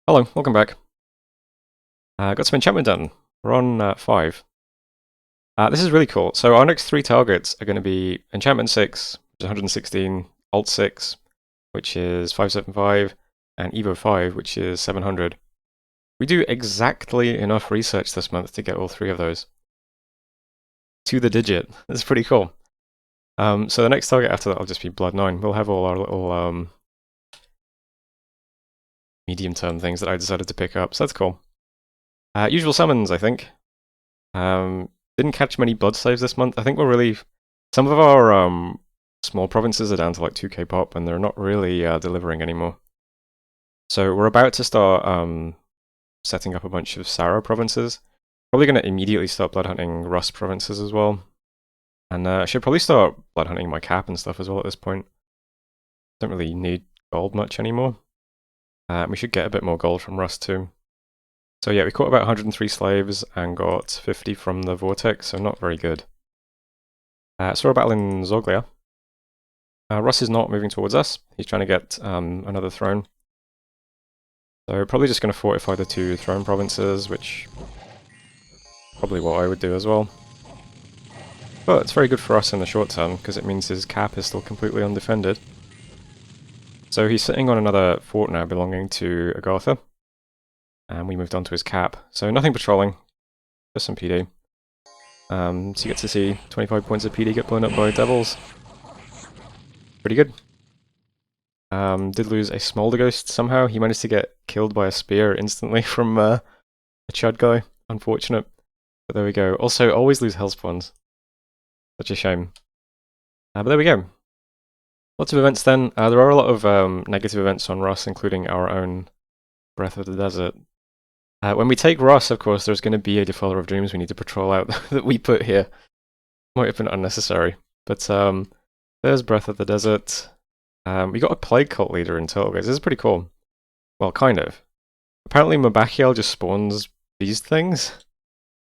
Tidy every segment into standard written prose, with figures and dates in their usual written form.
Hello, welcome back. Got some enchantment done. We're on 5. This is really cool. So our next 3 targets are going to be enchantment 6, which is 116, alt 6, which is 575, and evo 5, which is 700. We do exactly enough research this month to get all 3 of those. To the digit. That's pretty cool. So the next target after that will just be Blood 9. We'll have all our little medium-term things that I decided to pick up, so that's cool. Usual summons, I think. Didn't catch many blood saves this month. I think we're really... Some of our small provinces are down to like 2k pop, and they're not really delivering anymore. So we're about to start setting up a bunch of Sarah provinces. Probably going to immediately start blood hunting Rust provinces as well. And I should probably start blood hunting my cap and stuff as well at this point. Don't really need gold much anymore. We should get a bit more gold from Rust too. So yeah, we caught about 103 slaves and got 50 from the Vortex, so not very good. Saw a battle in Zoglia. Russ is not moving towards us. He's trying to get another throne. So probably just going to fortify the 2 throne provinces, which probably what I would do as well. But it's very good for us in the short term, because it means his cap is still completely undefended. So he's sitting on another fort now belonging to Agartha. And we moved on to his cap. So nothing patrolling, just some PD. So you get to see 25 points of PD get blown up by devils. Pretty good. Did lose a Smolder Ghost somehow. He managed to get killed by a spear instantly from a Chud guy. Unfortunate. But there we go. Also, always lose health spawns. Such a shame. But there we go. Lots of events then. There are a lot of negative events on Ross, including our own Breath of the Desert. When we take Ross, of course, there's going to be a Defiler of Dreams we need to patrol out that we put here. Might have been unnecessary. But there's Breath of the Desert. We got a Plague Cult leader in total, guys. This is pretty cool. Well, kind of. Apparently Mabachiel just spawns these things.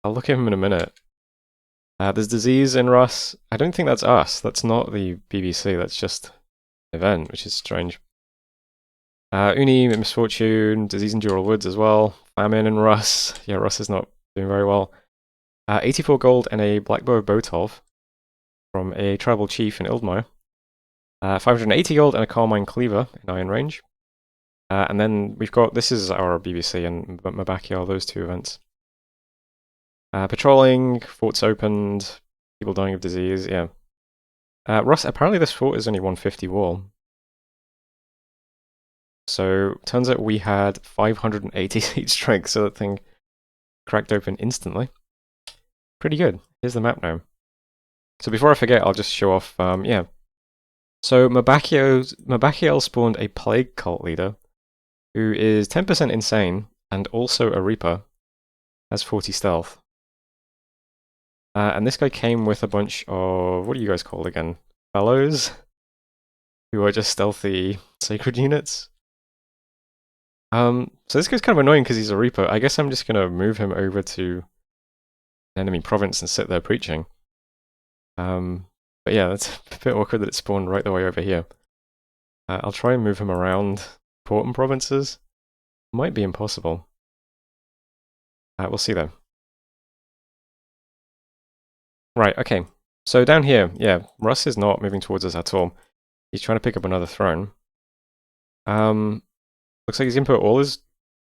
I'll look at him in a minute. There's Disease in Ross. I don't think that's us. That's not the BBC. That's just an event, which is strange. Uni, Misfortune, Disease in Dural Woods as well. Famine and Russ. Yeah, Russ is not doing very well. 84 gold and a Blackbow of Botov from a tribal chief in Ildmire. 580 gold and a Carmine Cleaver in Iron Range. And then we've got, this is our BBC and Mabachiel, those 2 events. Patrolling, forts opened, people dying of disease, yeah. Russ, apparently this fort is only 150 wall. So, turns out we had 580 siege strength, so that thing cracked open instantly. Pretty good. Here's the map now. So before I forget, I'll just show off, yeah. So Mabachiel spawned a Plague Cult leader, who is 10% insane, and also a Reaper, has 40 stealth. And this guy came with a bunch of, what are you guys called again? Fellows? Who are just stealthy sacred units. So this guy's kind of annoying because he's a Reaper. I guess I'm just going to move him over to an enemy province and sit there preaching. But yeah, that's a bit awkward that it spawned right the way over here. I'll try and move him around important provinces. Might be impossible. We'll see though. Right, okay. So down here, yeah, Russ is not moving towards us at all. He's trying to pick up another throne. Looks like he's going to put all his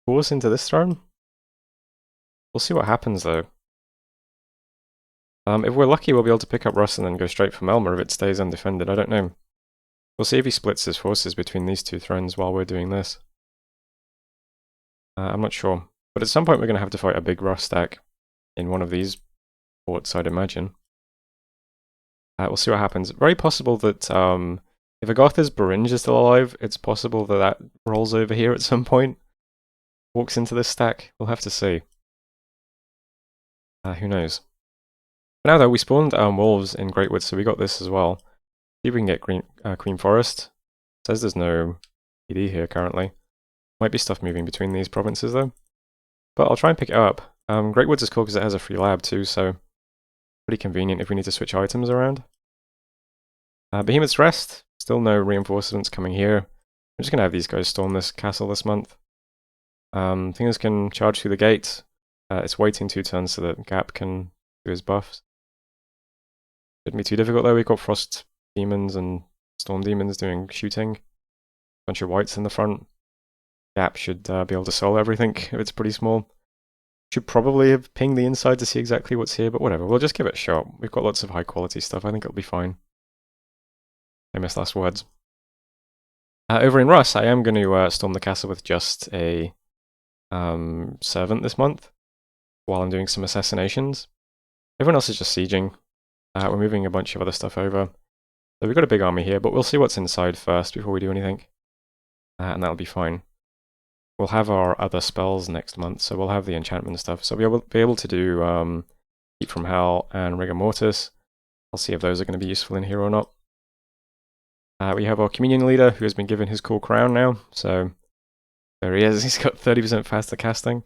force into this throne. We'll see what happens though. If we're lucky, we'll be able to pick up Russ and then go straight for Melmer if it stays undefended. I don't know. We'll see if he splits his forces between these 2 thrones while we're doing this. I'm not sure. But at some point we're going to have to fight a big Russ stack in one of these forts, I'd imagine. We'll see what happens. Very possible that if Agartha's Beringe is still alive, it's possible that that rolls over here at some point. Walks into this stack. We'll have to see. Who knows? For now though, we spawned wolves in Greatwood, so we got this as well. See if we can get Queen Forest. It says there's no PD here currently. Might be stuff moving between these provinces though. But I'll try and pick it up. Greatwoods is cool because it has a free lab too, so pretty convenient if we need to switch items around. Behemoth's Rest. Still no reinforcements coming here. I'm just going to have these guys storm this castle this month. Things can charge through the gate. It's waiting 2 turns so that Gap can do his buffs. Shouldn't be too difficult though. We've got Frost Demons and Storm Demons doing shooting. Bunch of whites in the front. Gap should be able to solo everything if it's pretty small. Should probably have pinged the inside to see exactly what's here, but whatever. We'll just give it a shot. We've got lots of high quality stuff. I think it'll be fine. Famous last words. Over in Russ, I am going to storm the castle with just a servant this month while I'm doing some assassinations. Everyone else is just sieging. We're moving a bunch of other stuff over. So we've got a big army here, but we'll see what's inside first before we do anything. And that'll be fine. We'll have our other spells next month, so we'll have the enchantment stuff. So we'll be able to do Keep from Hell and Rigor Mortis. I'll see if those are going to be useful in here or not. We have our communion leader who has been given his cool crown now, so there he is. He's got 30% faster casting.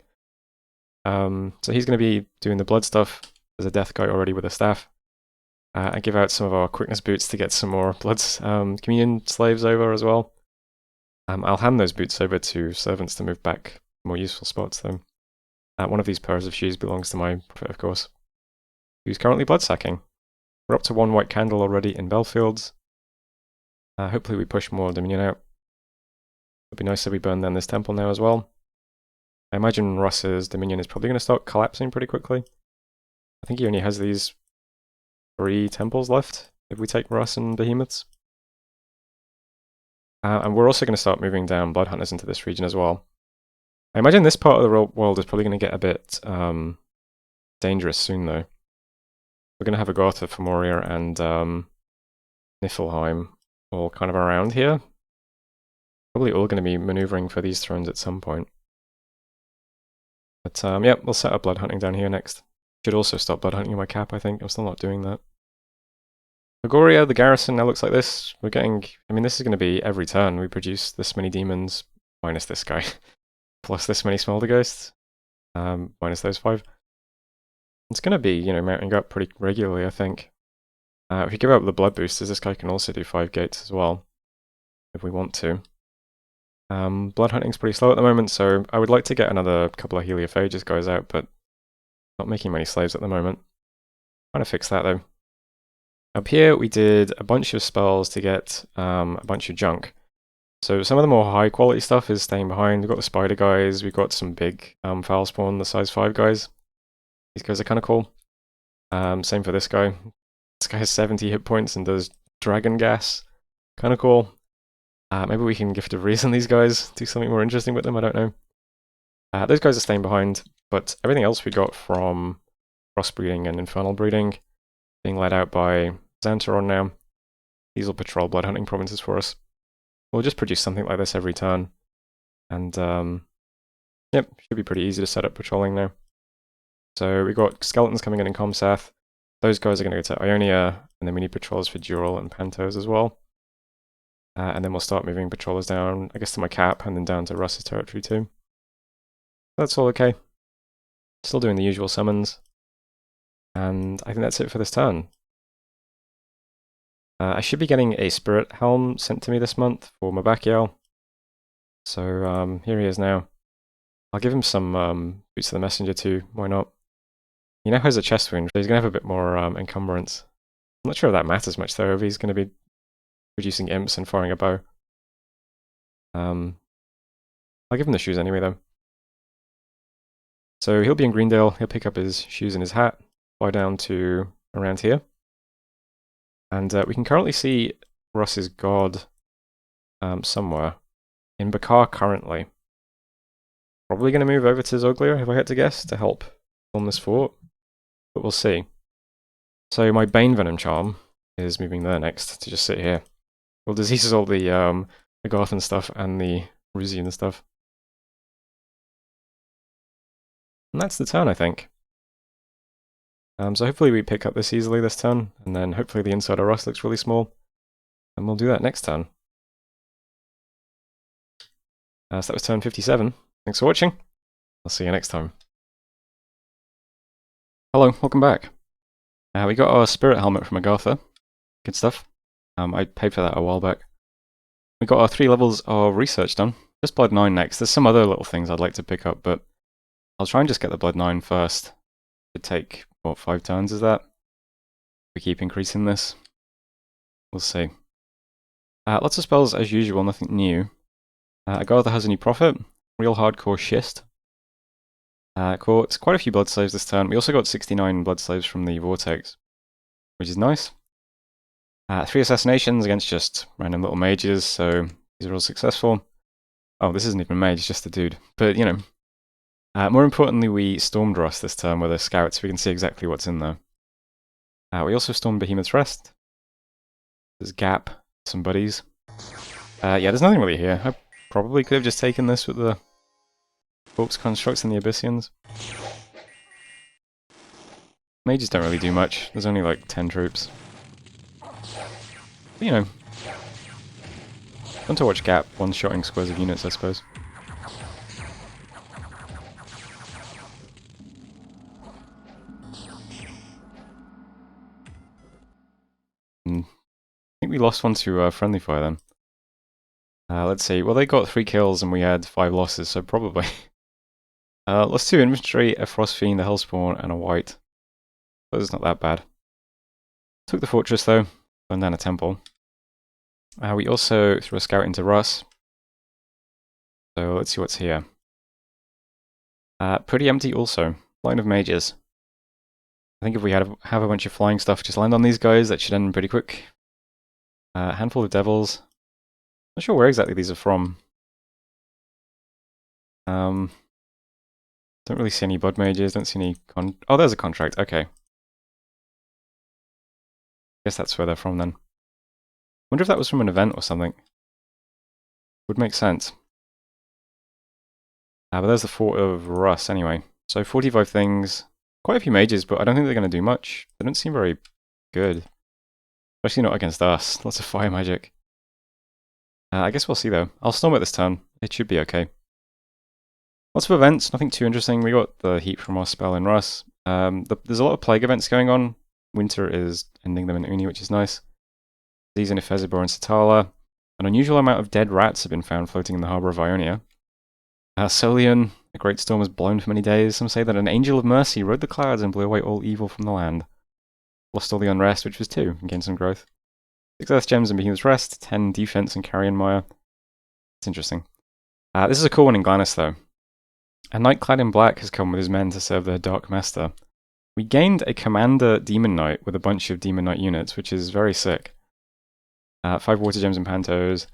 So he's going to be doing the blood stuff. There's a death guy already with a staff. I give out some of our quickness boots to get some more communion slaves over as well. I'll hand those boots over to servants to move back to more useful spots though. One of these pairs of shoes belongs to my prophet, of course, who's currently blood sacking. We're up to 1 white candle already in Belfields. Hopefully we push more Dominion out. It'd be nice if we burn down this temple now as well. I imagine Russ's Dominion is probably going to start collapsing pretty quickly. I think he only has these 3 temples left if we take Russ and Behemoths. And we're also going to start moving down Blood Hunters into this region as well. I imagine this part of the world is probably going to get a bit dangerous soon though. We're going to have Agartha for Moria and Niflheim all kind of around here. Probably all going to be maneuvering for these thrones at some point. But yeah, we'll set up blood hunting down here next. Should also stop blood hunting in my cap, I think. I'm still not doing that. Agoria, the garrison now looks like this. We're getting, I mean, this is going to be every turn. We produce this many demons, minus this guy, plus this many smolder ghosts, minus those 5. It's going to be, you know, mounting up pretty regularly, I think. If you give up the blood boosters, this guy can also do 5 gates as well, if we want to. Blood hunting's pretty slow at the moment, so I would like to get another couple of Heliophagus guys out, but not making many slaves at the moment. Trying to fix that though. Up here we did a bunch of spells to get a bunch of junk. So some of the more high quality stuff is staying behind. We've got the spider guys, we've got some big foul spawn, the size 5 guys. These guys are kind of cool. Same for this guy. This guy has 70 hit points and does dragon gas. Kind of cool. Maybe we can Gift of Reason these guys, do something more interesting with them, I don't know. Those guys are staying behind, but everything else we got from crossbreeding and infernal breeding, being led out by Xantaron now. These will patrol blood hunting provinces for us. We'll just produce something like this every turn. And yep, should be pretty easy to set up patrolling now. So we got skeletons coming in Comsath. Those guys are going to go to Ionia, and then we need patrols for Dural and Pantos as well. And then we'll start moving patrollers down, I guess, to my cap, and then down to Russ's territory too. That's all okay. Still doing the usual summons. And I think that's it for this turn. I should be getting a Spirit Helm sent to me this month for Mabakiel. So here he is now. I'll give him some Boots of the Messenger too, why not? He now has a chest wound, so he's going to have a bit more encumbrance. I'm not sure if that matters much though, if he's going to be producing imps and firing a bow. I'll give him the shoes anyway though. So he'll be in Greendale, he'll pick up his shoes and his hat, fly down to around here. And we can currently see Russ's god somewhere. In Bakar currently. Probably going to move over to Zoglia, if I had to guess, to help on this fort. But we'll see. So my Bane Venom Charm is moving there next, to just sit here. Well, diseases all the Agarthan stuff and the Rusian stuff. And that's the turn, I think. So hopefully we pick up this easily this turn, and then hopefully the inside of Russ looks really small. And we'll do that next turn. So that was turn 57. Thanks for watching. I'll see you next time. Hello, welcome back. We got our Spirit Helmet from Agartha. Good stuff. I paid for that a while back. We got our 3 levels of research done. Just Blood 9 next. There's some other little things I'd like to pick up, but I'll try and just get the Blood 9 first. It'd take, what, 5 turns is that? We keep increasing this. We'll see. Lots of spells as usual, nothing new. A guard that has a new prophet. Real hardcore schist. Caught quite a few blood slaves this turn. We also got 69 blood slaves from the vortex, which is nice. 3 assassinations against just random little mages, so these are all successful. Oh, this isn't even a mage, just a dude. But, you know. More importantly, we stormed Rust this turn with a scout, so we can see exactly what's in there. We also stormed Behemoth's Rest. There's Gap, some buddies. Yeah, there's nothing really here. I probably could have just taken this with the corpse constructs and the Abyssians. Mages don't really do much. There's only like 10 troops. But, you know. Fun to watch Gap one-shotting squares of units, I suppose. I think we lost one to friendly fire then. Let's see. Well, they got 3 kills and we had 5 losses, so probably. Lost 2 infantry, a frost fiend, a hellspawn, and a white. That was not that bad. Took the fortress though, burned down a temple. We also threw a scout into Russ. So let's see what's here. Pretty empty also. Line of mages. I think if we have a bunch of flying stuff just land on these guys, that should end pretty quick. A handful of devils. Not sure where exactly these are from. Don't really see any bud mages, don't see any oh, there's a contract, okay. Guess that's where they're from then. Wonder if that was from an event or something. Would make sense. But there's the fort of Russ anyway. So 45 things. Quite a few mages, but I don't think they're going to do much. They don't seem very good. Especially not against us. Lots of fire magic. I guess we'll see though. I'll storm it this turn. It should be okay. Lots of events, nothing too interesting. We got the heat from our spell in Russ. There's a lot of plague events going on. Winter is ending them in Uni, which is nice. Season of Fezibor and Satala. An unusual amount of dead rats have been found floating in the harbour of Ionia. Solian, a great storm has blown for many days. Some say that an angel of mercy rode the clouds and blew away all evil from the land. Lost all the unrest, which was 2, and gained some growth. 6 earth gems and Behemoth's Rest, 10 defense and Carrion Mire. It's interesting. This is a cool one in Glannis though. A knight clad in black has come with his men to serve their Dark Master. We gained a Commander Demon Knight with a bunch of Demon Knight units, which is very sick. 5 Water Gems and Pantos.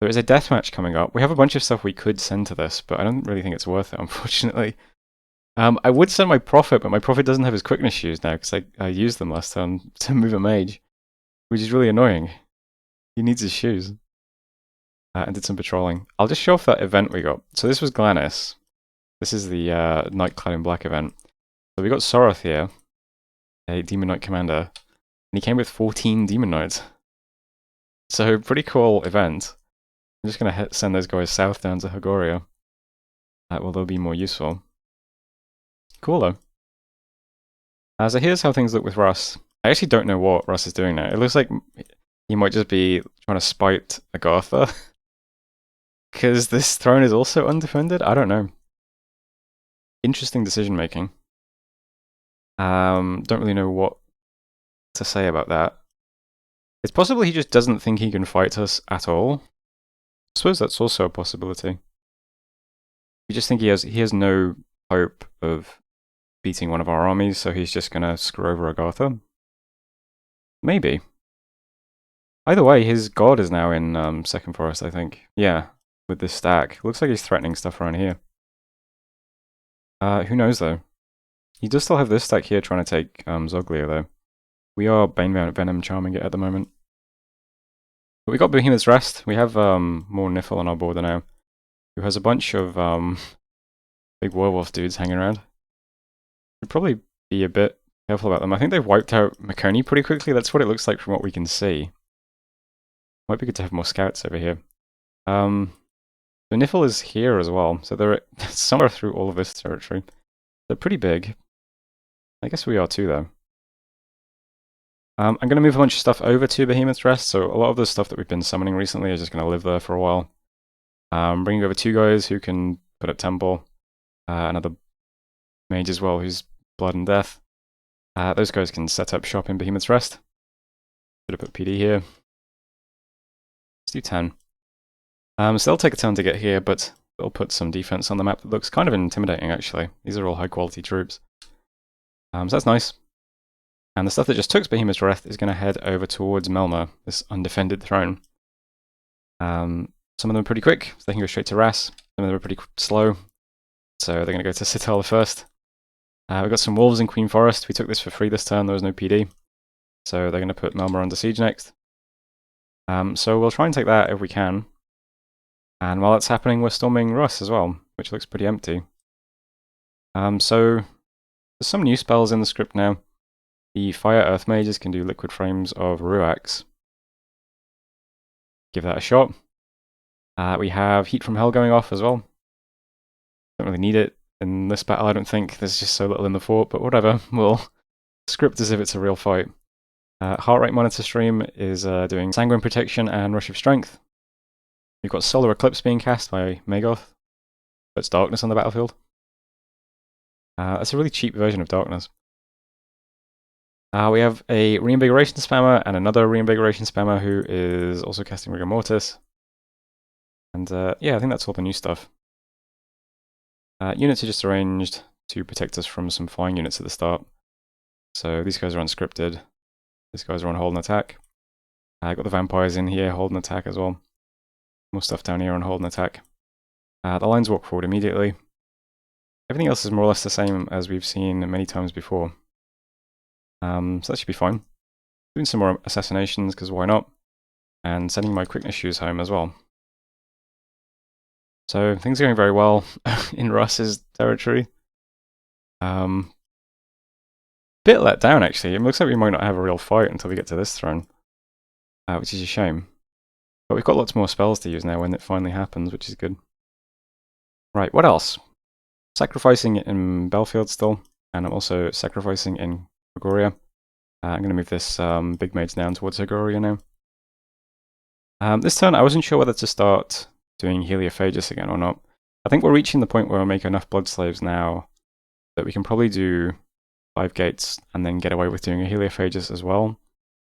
There is a deathmatch coming up. We have a bunch of stuff we could send to this, but I don't really think it's worth it, unfortunately. I would send my Prophet, but my Prophet doesn't have his quickness shoes now, because I used them last time to move a mage, which is really annoying. He needs his shoes. And did some patrolling. I'll just show off that event we got. So this was Glannis. This is the Knight Clad in Black event. So we got Soroth here, a Demon Knight commander, and he came with 14 Demon Knights. So pretty cool event. I'm just going to send those guys south down to Hagoria. Well, they'll be more useful. Cool though. So here's how things look with Russ. I actually don't know what Russ is doing now. It looks like he might just be trying to spite Agartha. Because this throne is also undefended? I don't know. Interesting decision making. Don't really know what to say about that. It's possible he just doesn't think he can fight us at all. I suppose that's also a possibility. We just think he has no hope of beating one of our armies, so he's just gonna screw over Agartha. Maybe. Either way, his god is now in Second Forest, I think. Yeah, with this stack. Looks like he's threatening stuff around here. Who knows though? He does still have this stack here trying to take Zoglia though. We are Bane Venom charming it at the moment. But we got Behemoth's Rest. We have more Niffle on our border now, who has a bunch of big werewolf dudes hanging around. Should probably be a bit careful about them. I think they've wiped out Makoni pretty quickly. That's what it looks like from what we can see. Might be good to have more scouts over here. The Niffle is here as well, so they're somewhere through all of this territory. They're pretty big. I guess we are too, though. I'm going to move a bunch of stuff over to Behemoth's Rest, so a lot of the stuff that we've been summoning recently is just going to live there for a while. Bringing over 2 guys who can put up temple. Another mage as well who's blood and death. Those guys can set up shop in Behemoth's Rest. Should have put PD here. Let's do 10. So they'll take a turn to get here, but they'll put some defense on the map that looks kind of intimidating, actually. These are all high-quality troops. So that's nice. And the stuff that just took Behemoth's Wrath is going to head over towards Melma, this undefended throne. Some of them are pretty quick, so they can go straight to Ras. Some of them are pretty slow, so they're going to go to Citadel first. We've got some wolves in Queen Forest. We took this for free this turn, there was no PD. So they're going to put Melma under siege next. So we'll try and take that if we can. And while that's happening, we're storming Russ as well, which looks pretty empty. So there's some new spells in the script now. The Fire Earth Mages can do liquid frames of Ruax. Give that a shot. We have Heat from Hell going off as well. Don't really need it in this battle, I don't think. There's just so little in the fort, but whatever. We'll script as if it's a real fight. Heart Rate Monitor Stream is doing Sanguine Protection and Rush of Strength. We've got Solar Eclipse being cast by Magoth. Puts darkness on the battlefield. That's a really cheap version of darkness. We have a Reinvigoration Spammer and another Reinvigoration Spammer who is also casting Rigor Mortis. And yeah, I think that's all the new stuff. Units are just arranged to protect us from some flying units at the start. So these guys are unscripted. These guys are on hold and attack. Got the vampires in here, hold and attack as well. More stuff down here on hold and attack. The lines walk forward immediately. Everything else is more or less the same as we've seen many times before. So that should be fine. Doing some more assassinations, because why not? And sending my quickness shoes home as well. So things are going very well in Russ's territory. Bit let down, actually. It looks like we might not have a real fight until we get to this throne, which is a shame. But we've got lots more spells to use now when it finally happens, which is good. Right, what else? Sacrificing in Belfield still, and I'm also sacrificing in Gregoria. I'm going to move this big mage down towards Gregoria now. This turn, I wasn't sure whether to start doing Heliophagus again or not. I think we're reaching the point where we'll make enough blood slaves now that we can probably do 5 gates and then get away with doing a Heliophagus as well,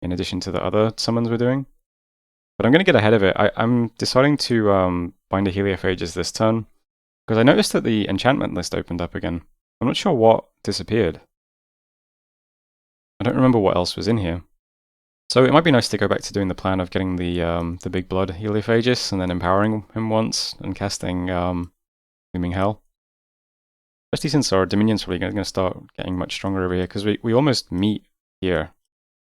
in addition to the other summons we're doing. But I'm going to get ahead of it. I'm deciding to bind a Heliophagus this turn, because I noticed that the enchantment list opened up again. I'm not sure what disappeared. I don't remember what else was in here. So it might be nice to go back to doing the plan of getting the big blood Heliophagus and then empowering him once and casting Looming Hell. Especially since our Dominion's probably going to start getting much stronger over here, because we almost meet here.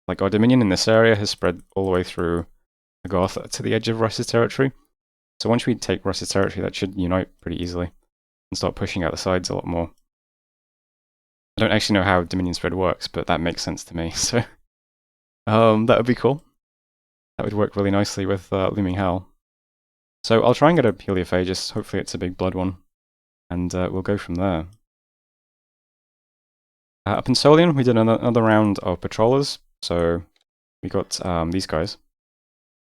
Like, our Dominion in this area has spread all the way through the Goth to the edge of Russ's territory. So once we take Russ's territory, that should unite pretty easily and start pushing out the sides a lot more. I don't actually know how Dominion spread works, but that makes sense to me, so that would be cool. That would work really nicely with Looming Hell. So I'll try and get a Heliophagus, hopefully it's a big blood one, and we'll go from there. Up in Solian, we did another round of patrollers, so we got these guys.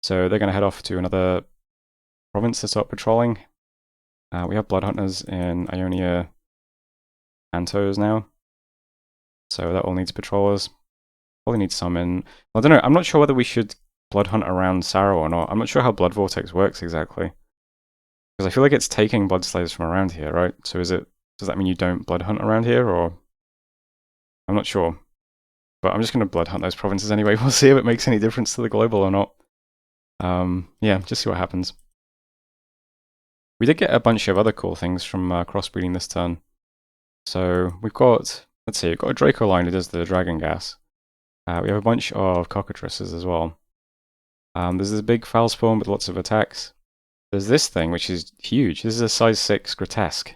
So they're going to head off to another province to start patrolling. We have blood hunters in Ionia Antos now, so that all needs patrollers. Probably need some in... I don't know, I'm not sure whether we should blood hunt around Sarrow or not. I'm not sure how Blood Vortex works exactly. Because I feel like it's taking blood slaves from around here, right? So does that mean you don't blood hunt around here, or... I'm not sure. But I'm just going to blood hunt those provinces anyway. We'll see if it makes any difference to the global or not. Yeah, just see what happens. We did get a bunch of other cool things from crossbreeding this turn. So we've got, let's see, we've got a Draco line who does the dragon gas. We have a bunch of cockatrices as well. There's this big foul spawn with lots of attacks. There's this thing which is huge. This is a size 6 grotesque.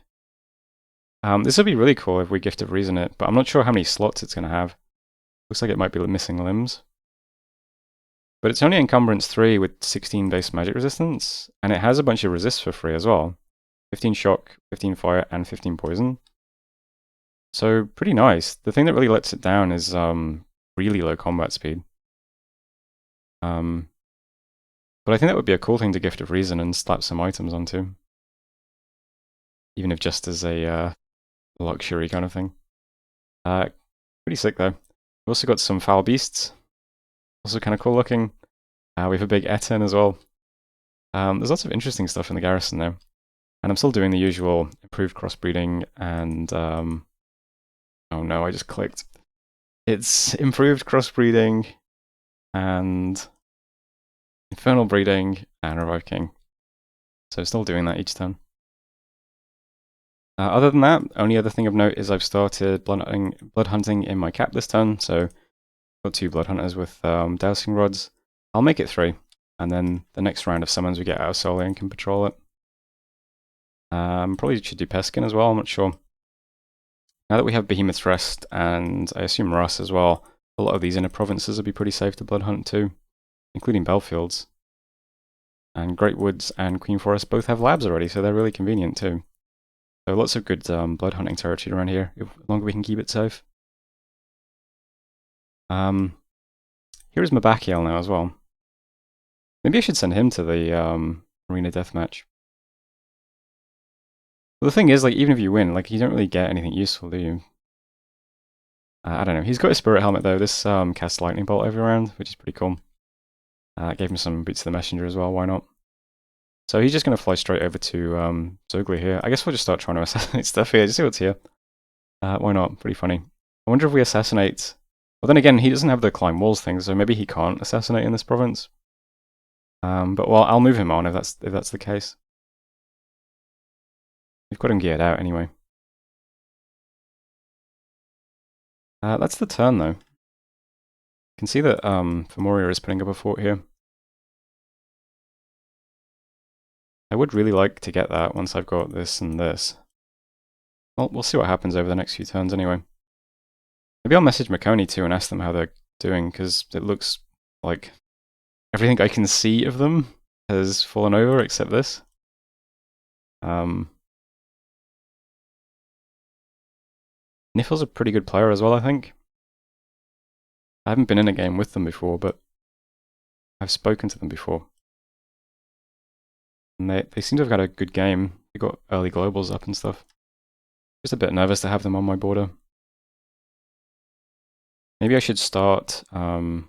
This would be really cool if we Gift of Reason it, but I'm not sure how many slots it's going to have. Looks like it might be missing limbs. But it's only encumbrance 3 with 16 base magic resistance, and it has a bunch of resists for free as well. 15 shock, 15 fire, and 15 poison. So pretty nice. The thing that really lets it down is really low combat speed. But I think that would be a cool thing to Gift of Reason and slap some items onto. Even if just as a luxury kind of thing. Pretty sick though. We've also got some Foul Beasts. Also kind of cool looking. We have a big Etten as well. There's lots of interesting stuff in the garrison there. And I'm still doing the usual improved crossbreeding and... oh no, I just clicked. It's improved crossbreeding and infernal breeding and Revive King. So still doing that each turn. Other than that, only other thing of note is I've started blood hunting in my cap this turn. So got 2 blood hunters with dowsing rods. I'll make it 3. And then the next round of summons we get out of Solian can patrol it. Probably should do Peskin as well, I'm not sure. Now that we have Behemoth's Rest and I assume Russ as well, a lot of these inner provinces will be pretty safe to blood hunt too, including Belfields. And Great Woods and Queen Forest both have labs already, so they're really convenient too. So lots of good blood hunting territory around here, as long as we can keep it safe. Here's Mabakiel now as well. Maybe I should send him to the arena deathmatch. But the thing is, like, even if you win, like, you don't really get anything useful, do you? I don't know. He's got a Spirit Helmet though. This casts Lightning Bolt every round, which is pretty cool. Gave him some Boots of the Messenger as well, why not? So he's just going to fly straight over to Zogli here. I guess we'll just start trying to assassinate stuff here, just see what's here. Why not? Pretty funny. I wonder if we assassinate... Well, then again, he doesn't have the climb walls thing, so maybe he can't assassinate in this province. But well, I'll move him on if that's the case. We've got him geared out anyway. That's the turn though. You can see that Femoria is putting up a fort here. I would really like to get that once I've got this and this. Well, we'll see what happens over the next few turns anyway. Maybe I'll message Makoni too and ask them how they're doing, because it looks like everything I can see of them has fallen over except this. Nifl's a pretty good player as well, I think. I haven't been in a game with them before, but I've spoken to them before. And they seem to have got a good game. They got early globals up and stuff. Just a bit nervous to have them on my border. Maybe I should start... Oh,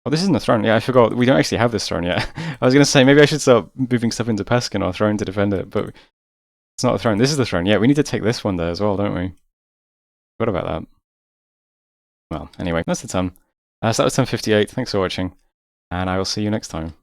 this isn't a throne. Yeah, I forgot. We don't actually have this throne yet. I was going to say, maybe I should start moving stuff into Peskin or throne to defend it, but it's not a throne. This is the throne. Yeah, we need to take this one there as well, don't we? Forgot about that. Well, anyway, that's the turn. So that was turn 58. Thanks for watching, and I will see you next time.